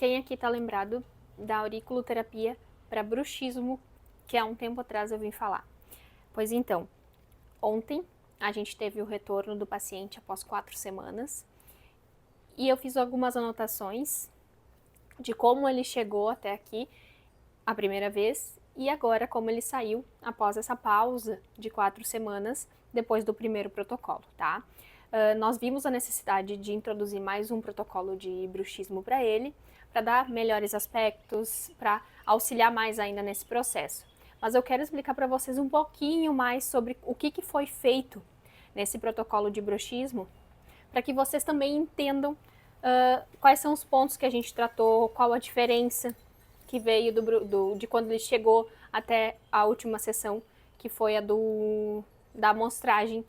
Quem aqui tá lembrado da auriculoterapia para bruxismo, que há um tempo atrás eu vim falar? Pois então, ontem a gente teve o retorno do paciente após 4 semanas e eu fiz algumas anotações de como ele chegou até aqui a primeira vez e agora como ele saiu após essa pausa de 4 semanas depois do primeiro protocolo, tá? Nós vimos a necessidade de introduzir mais um protocolo de bruxismo para ele, para dar melhores aspectos, para auxiliar mais ainda nesse processo. Mas eu quero explicar para vocês um pouquinho mais sobre o que foi feito nesse protocolo de bruxismo, para que vocês também entendam quais são os pontos que a gente tratou, qual a diferença que veio de quando ele chegou até a última sessão, que foi a da amostragem,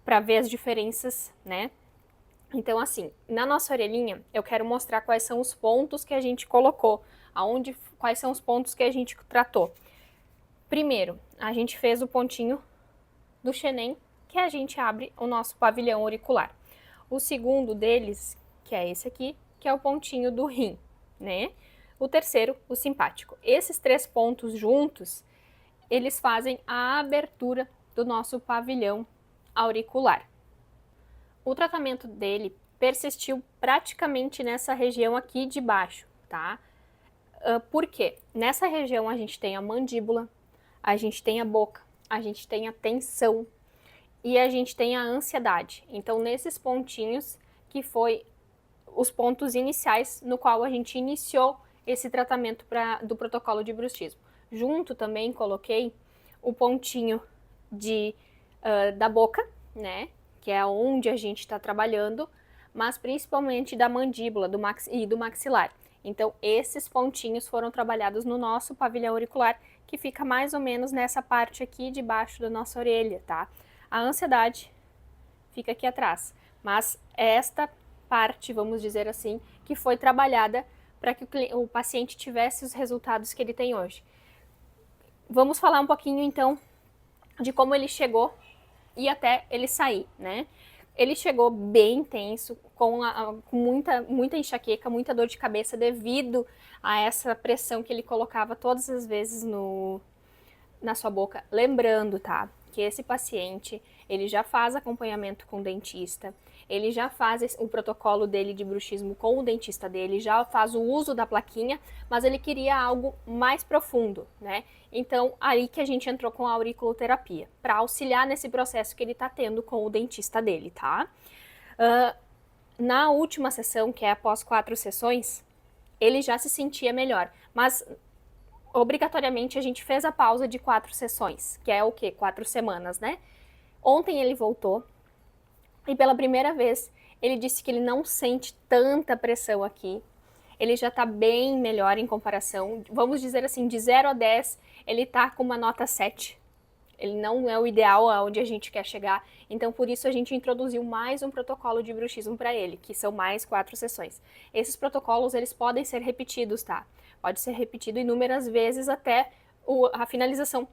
para ver as diferenças, né? Então, assim, na nossa orelhinha, eu quero mostrar quais são os pontos que a gente colocou, quais são os pontos que a gente tratou. Primeiro, a gente fez o pontinho do Chenem, que a gente abre o nosso pavilhão auricular. O segundo deles, que é esse aqui, que é o pontinho do rim, né? O terceiro, o simpático. Esses 3 pontos juntos, eles fazem a abertura do nosso pavilhão auricular. O tratamento dele persistiu praticamente nessa região aqui de baixo, tá? Por quê? Nessa região a gente tem a mandíbula, a gente tem a boca, a gente tem a tensão e a gente tem a ansiedade. Então, nesses pontinhos que foi os pontos iniciais no qual a gente iniciou esse tratamento do protocolo de bruxismo. Junto também coloquei o pontinho da boca, né? Que é onde a gente está trabalhando, mas principalmente da mandíbula e do maxilar. Então, esses pontinhos foram trabalhados no nosso pavilhão auricular, que fica mais ou menos nessa parte aqui de baixo da nossa orelha, tá? A ansiedade fica aqui atrás, mas esta parte, vamos dizer assim, que foi trabalhada para que o paciente tivesse os resultados que ele tem hoje. Vamos falar um pouquinho, então, de como ele chegou e até ele sair, né? Ele chegou bem tenso, com muita enxaqueca, muita dor de cabeça devido a essa pressão que ele colocava todas as vezes na sua boca. Lembrando, tá? Que esse paciente, ele já faz acompanhamento com o dentista, ele já faz o protocolo dele de bruxismo com o dentista dele, já faz o uso da plaquinha, mas ele queria algo mais profundo, né? Então, aí que a gente entrou com a auriculoterapia, para auxiliar nesse processo que ele tá tendo com o dentista dele, tá? Na última sessão, que é após 4 sessões, ele já se sentia melhor, mas obrigatoriamente a gente fez a pausa de 4 sessões, que é o quê? 4 semanas, né? Ontem ele voltou e pela primeira vez ele disse que ele não sente tanta pressão aqui. Ele já tá bem melhor em comparação. Vamos dizer assim, de 0 a 10, ele tá com uma nota 7. Ele não é o ideal aonde a gente quer chegar. Então, por isso, a gente introduziu mais um protocolo de bruxismo para ele, que são mais 4 sessões. Esses protocolos, eles podem ser repetidos, tá? Pode ser repetido inúmeras vezes até a finalização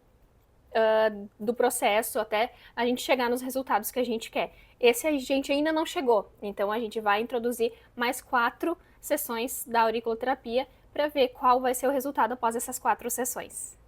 do processo, até a gente chegar nos resultados que a gente quer. Esse a gente ainda não chegou, então a gente vai introduzir mais 4 sessões da auriculoterapia para ver qual vai ser o resultado após essas 4 sessões.